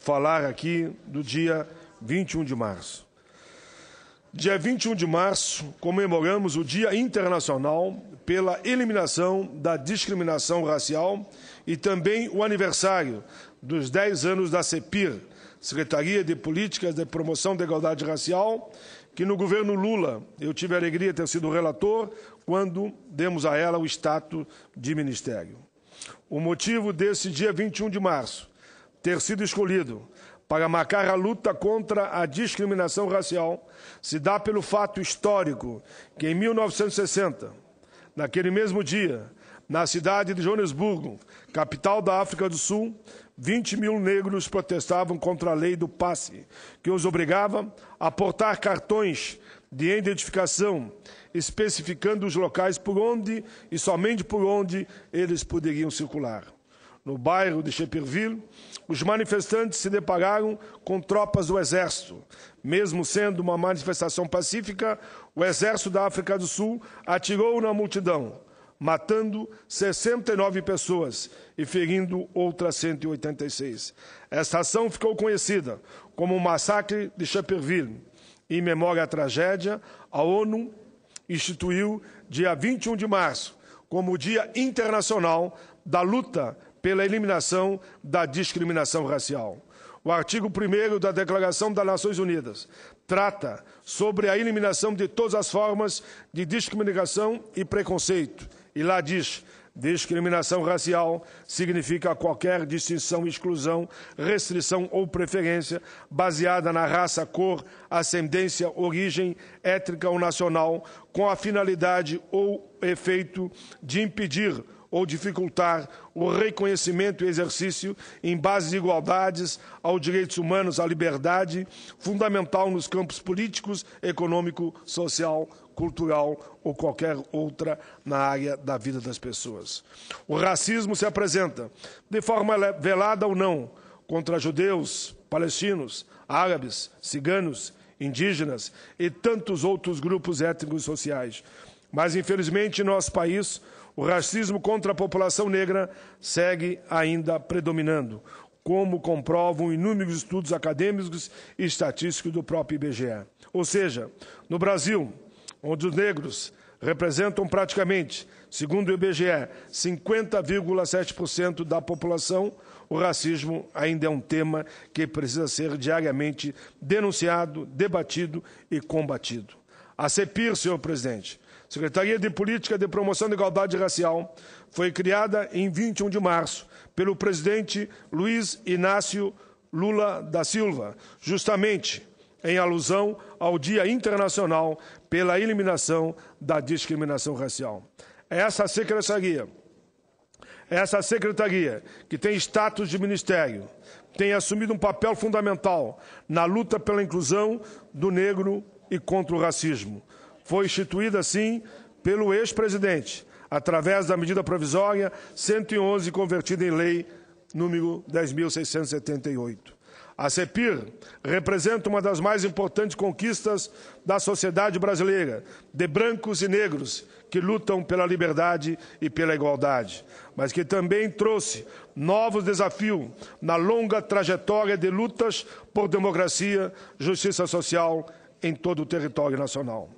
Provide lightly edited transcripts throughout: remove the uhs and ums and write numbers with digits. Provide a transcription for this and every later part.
falar aqui do dia 21 de março. Dia 21 de março, comemoramos o Dia Internacional pela Eliminação da Discriminação Racial e também o aniversário dos 10 anos da CEPIR, Secretaria de Políticas de Promoção da Igualdade Racial, que no governo Lula eu tive a alegria de ter sido relator quando demos a ela o status de ministério. O motivo desse dia 21 de março ter sido escolhido para marcar a luta contra a discriminação racial se dá pelo fato histórico que, em 1960, naquele mesmo dia, na cidade de Joanesburgo, capital da África do Sul, 20 mil negros protestavam contra a lei do passe, que os obrigava a portar cartões de identificação, especificando os locais por onde e somente por onde eles poderiam circular. No bairro de Shepherdville, os manifestantes se depararam com tropas do Exército. Mesmo sendo uma manifestação pacífica, o Exército da África do Sul atirou na multidão, matando 69 pessoas e ferindo outras 186. Esta ação ficou conhecida como o Massacre de Shepherdville. Em memória à tragédia, a ONU instituiu dia 21 de março como o Dia Internacional da Luta pela Eliminação da Discriminação Racial. O artigo 1º da Declaração das Nações Unidas trata sobre a eliminação de todas as formas de discriminação e preconceito. E lá diz: discriminação racial significa qualquer distinção, exclusão, restrição ou preferência baseada na raça, cor, ascendência, origem étnica ou nacional, com a finalidade ou efeito de impedir ou dificultar o reconhecimento e exercício em base de igualdades aos direitos humanos, à liberdade, fundamental nos campos políticos, econômico, social, cultural ou qualquer outra na área da vida das pessoas. O racismo se apresenta, de forma velada ou não, contra judeus, palestinos, árabes, ciganos, indígenas e tantos outros grupos étnicos e sociais. Mas, infelizmente, em nosso país, o racismo contra a população negra segue ainda predominando, como comprovam inúmeros estudos acadêmicos e estatísticos do próprio IBGE. Ou seja, no Brasil, onde os negros representam praticamente, segundo o IBGE, 50,7% da população, o racismo ainda é um tema que precisa ser diariamente denunciado, debatido e combatido. A CEPIR, senhor presidente, Secretaria de Política de Promoção da Igualdade Racial, foi criada em 21 de março pelo presidente Luiz Inácio Lula da Silva, justamente em alusão ao Dia Internacional pela Eliminação da Discriminação Racial. Essa secretaria, que tem status de ministério, tem assumido um papel fundamental na luta pela inclusão do negro e contra o racismo. Foi instituída, assim, pelo ex-presidente, através da medida provisória 111, convertida em lei número 10.678. A CEPIR representa uma das mais importantes conquistas da sociedade brasileira, de brancos e negros que lutam pela liberdade e pela igualdade, mas que também trouxe novos desafios na longa trajetória de lutas por democracia, justiça social em todo o território nacional.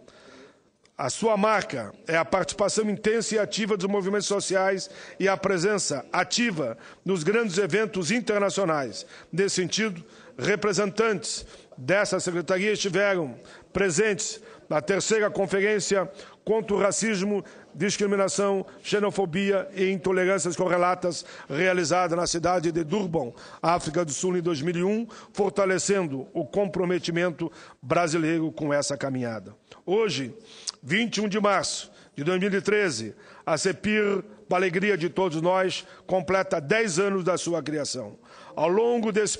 A sua marca é a participação intensa e ativa dos movimentos sociais e a presença ativa nos grandes eventos internacionais. Nesse sentido, representantes dessa secretaria estiveram presentes na 3ª Conferência contra o Racismo, Discriminação, Xenofobia e Intolerâncias Correlatas, realizada na cidade de Durban, África do Sul, em 2001, fortalecendo o comprometimento brasileiro com essa caminhada. Hoje, 21 de março de 2013, a CEPIR, para a alegria de todos nós, completa 10 anos da sua criação. Ao longo desse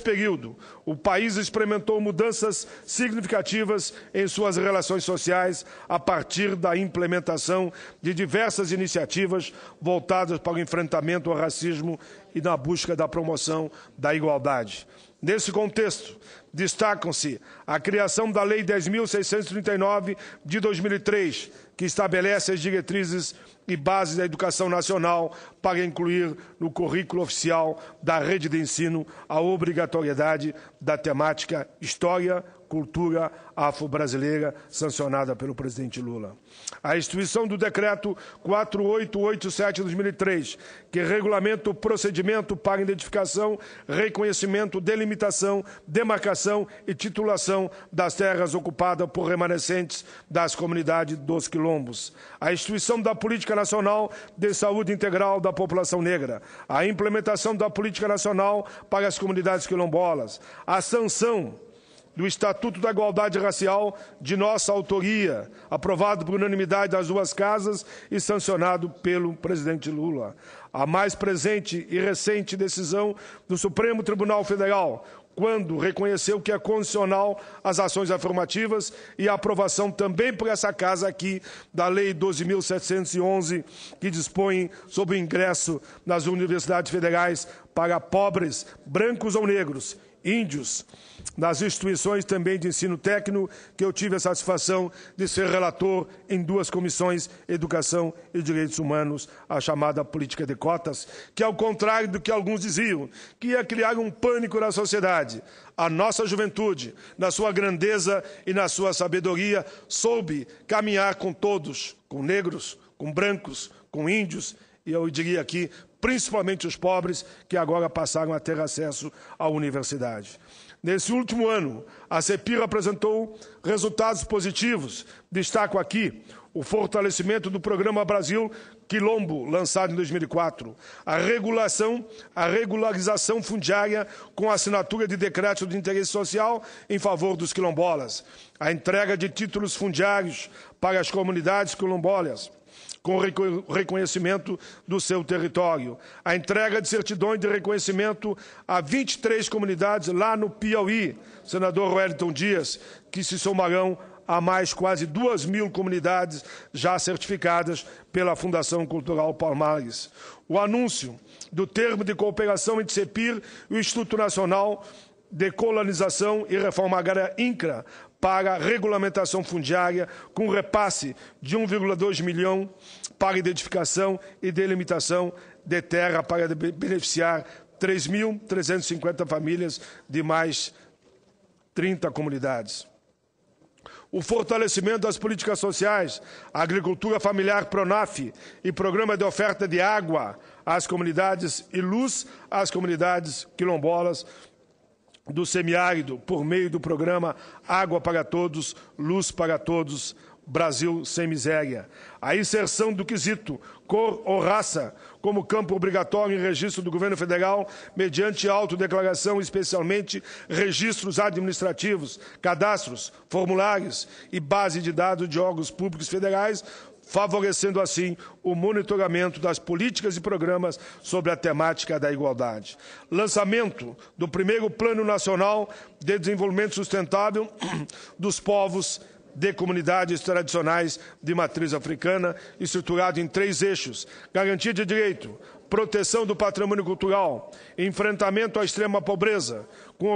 período, o país experimentou mudanças significativas em suas relações sociais a partir da implementação de diversas iniciativas voltadas para o enfrentamento ao racismo e na busca da promoção da igualdade. Nesse contexto, destacam-se a criação da Lei 10.639 de 2003, que estabelece as diretrizes e bases da educação nacional para incluir no currículo oficial da rede de ensino a obrigatoriedade da temática História, Cultura Afro-Brasileira, sancionada pelo presidente Lula. A instituição do Decreto 4887 de 2003, que regulamenta o procedimento para identificação, reconhecimento, delimitação, demarcação e titulação das terras ocupadas por remanescentes das comunidades dos quilombos. A instituição da Política Nacional de Saúde Integral da População Negra. A implementação da Política Nacional para as comunidades quilombolas. A sanção do Estatuto da Igualdade Racial de nossa autoria, aprovado por unanimidade das duas casas e sancionado pelo presidente Lula. A mais presente e recente decisão do Supremo Tribunal Federal, quando reconheceu que é condicional as ações afirmativas e a aprovação também por essa casa aqui da Lei 12.711, que dispõe sobre o ingresso nas universidades federais para pobres, brancos ou negros, índios, nas instituições também de ensino técnico, que eu tive a satisfação de ser relator em duas comissões, Educação e Direitos Humanos, a chamada política de cotas, que, ao contrário do que alguns diziam, que ia criar um pânico na sociedade, a nossa juventude, na sua grandeza e na sua sabedoria, soube caminhar com todos, com negros, com brancos, com índios, e eu diria aqui, principalmente os pobres, que agora passaram a ter acesso à universidade. Nesse último ano, a CEPIR apresentou resultados positivos. Destaco aqui o fortalecimento do Programa Brasil Quilombo, lançado em 2004, a regularização fundiária com a assinatura de decreto de interesse social em favor dos quilombolas, a entrega de títulos fundiários para as comunidades quilombolas, com reconhecimento do seu território. A entrega de certidões de reconhecimento a 23 comunidades lá no Piauí, senador Wellington Dias, que se somarão a mais quase 2.000 comunidades já certificadas pela Fundação Cultural Palmares. O anúncio do termo de cooperação entre CEPIR e o Instituto Nacional de Colonização e Reforma Agrária, INCRA, para regulamentação fundiária, com repasse de 1,2 milhão para identificação e delimitação de terra para beneficiar 3.350 famílias de mais 30 comunidades. O fortalecimento das políticas sociais, a agricultura familiar PRONAF e programa de oferta de água às comunidades e luz às comunidades quilombolas do semiárido, por meio do programa Água para Todos, Luz para Todos, Brasil Sem Miséria. A inserção do quesito cor ou raça como campo obrigatório em registro do governo federal, mediante autodeclaração, especialmente registros administrativos, cadastros, formulários e base de dados de órgãos públicos federais, favorecendo assim o monitoramento das políticas e programas sobre a temática da igualdade. Lançamento do primeiro Plano Nacional de Desenvolvimento Sustentável dos Povos de Comunidades Tradicionais de Matriz Africana, estruturado em 3 eixos: garantia de direito, proteção do patrimônio cultural, enfrentamento à extrema pobreza, com o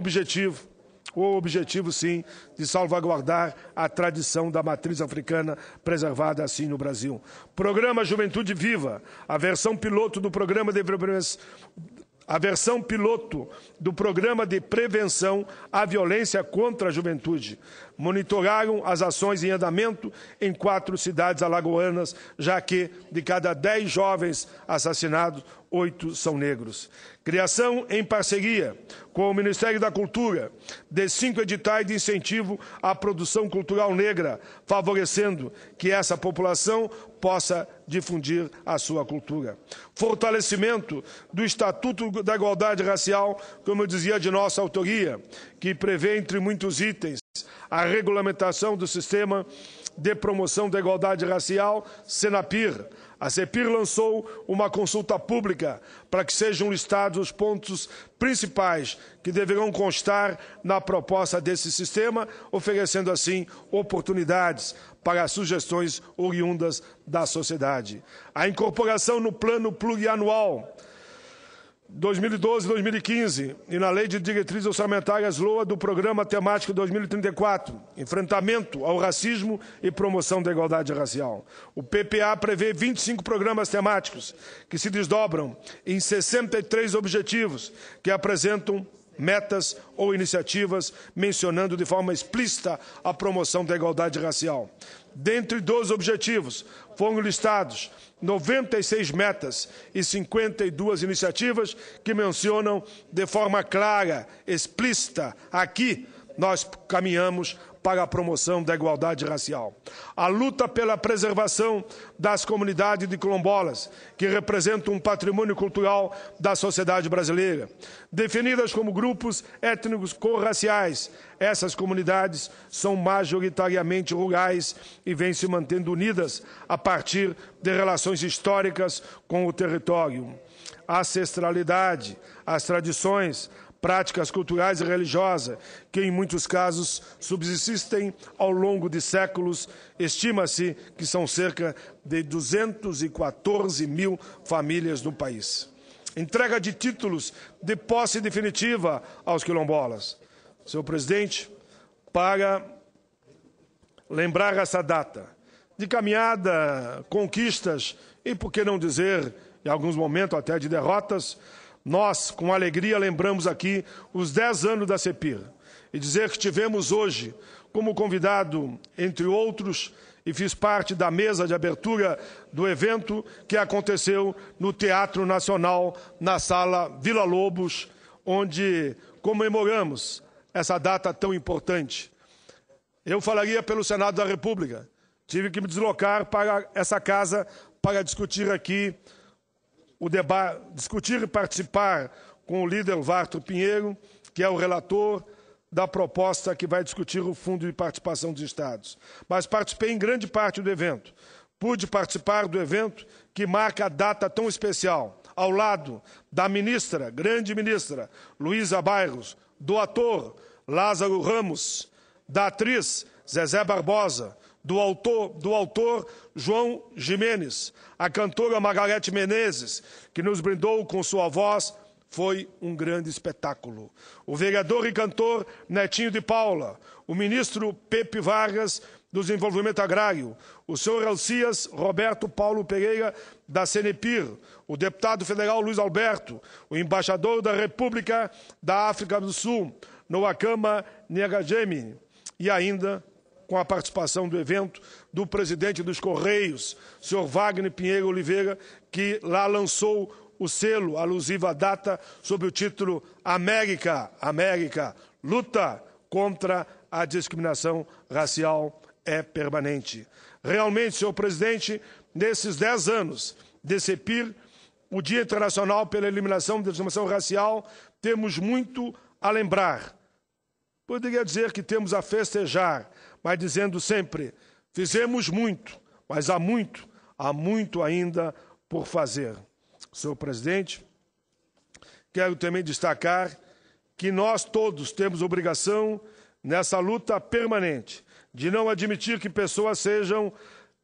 objetivo, sim, de salvaguardar a tradição da matriz africana preservada assim no Brasil. Programa Juventude Viva, a versão piloto do programa de prevenção à violência contra a juventude. Monitoraram as ações em andamento em 4 cidades alagoanas, já que de cada 10 jovens assassinados, 8 são negros. Criação em parceria com o Ministério da Cultura de 5 editais de incentivo à produção cultural negra, favorecendo que essa população possa difundir a sua cultura. Fortalecimento do Estatuto da Igualdade Racial, como eu dizia, de nossa autoria, que prevê, entre muitos itens, a regulamentação do Sistema de Promoção da Igualdade Racial, SENAPIR. A CEPIR lançou uma consulta pública para que sejam listados os pontos principais que deverão constar na proposta desse sistema, oferecendo assim oportunidades para sugestões oriundas da sociedade. A incorporação no plano plurianual 2012 e 2015 e na Lei de Diretrizes Orçamentárias LOA do Programa Temático 2034, Enfrentamento ao Racismo e Promoção da Igualdade Racial. O PPA prevê 25 programas temáticos que se desdobram em 63 objetivos que apresentam metas ou iniciativas mencionando de forma explícita a promoção da igualdade racial. Dentre 12 objetivos, foram listados 96 metas e 52 iniciativas que mencionam de forma clara, explícita, aqui nós caminhamos para a promoção da igualdade racial. A luta pela preservação das comunidades de quilombolas, que representam um patrimônio cultural da sociedade brasileira. Definidas como grupos étnicos corraciais, essas comunidades são majoritariamente rurais e vêm se mantendo unidas a partir de relações históricas com o território. A ancestralidade, as tradições, práticas culturais e religiosas, que em muitos casos subsistem ao longo de séculos, estima-se que são cerca de 214 mil famílias no país. Entrega de títulos de posse definitiva aos quilombolas. Senhor presidente, para lembrar essa data de caminhada, conquistas e, por que não dizer, em alguns momentos até de derrotas, nós, com alegria, lembramos aqui os 10 anos da CEPIR e dizer que tivemos hoje como convidado, entre outros, e fiz parte da mesa de abertura do evento que aconteceu no Teatro Nacional, na Sala Vila Lobos, onde comemoramos essa data tão importante. Eu falaria pelo Senado da República. Tive que me deslocar para essa casa para discutir aqui o debate, discutir e participar com o líder Varto Pinheiro, que é o relator da proposta que vai discutir o Fundo de Participação dos Estados. Mas participei em grande parte do evento. Pude participar do evento que marca a data tão especial, ao lado da ministra, grande ministra, Luísa Bairros, do ator Lázaro Ramos, da atriz Zezé Barbosa, do autor João Jimenez, a cantora Margarete Menezes, que nos brindou com sua voz, foi um grande espetáculo. O vereador e cantor Netinho de Paula, o ministro Pepe Vargas, do Desenvolvimento Agrário, o senhor Alcias Roberto Paulo Pereira, da Cenepir, o deputado federal Luiz Alberto, o embaixador da República da África do Sul, Noakama Nyagajemi, e ainda com a participação do evento do presidente dos Correios, senhor Wagner Pinheiro Oliveira, que lá lançou o selo alusivo à data sob o título América, luta contra a discriminação racial é permanente. Realmente, senhor presidente, nesses 10 anos de CEPIR, o Dia Internacional pela Eliminação da Discriminação Racial, temos muito a lembrar. Poderia dizer que temos a festejar, mas dizendo sempre, fizemos muito, mas há muito ainda por fazer. Senhor presidente, quero também destacar que nós todos temos obrigação nessa luta permanente de não admitir que pessoas sejam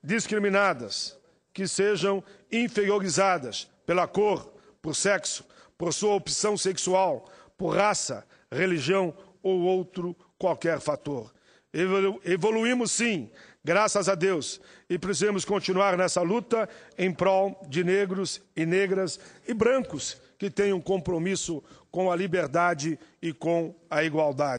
discriminadas, que sejam inferiorizadas pela cor, por sexo, por sua opção sexual, por raça, religião ou outro qualquer fator. Evoluímos sim, graças a Deus, e precisamos continuar nessa luta em prol de negros e negras e brancos que têm um compromisso com a liberdade e com a igualdade.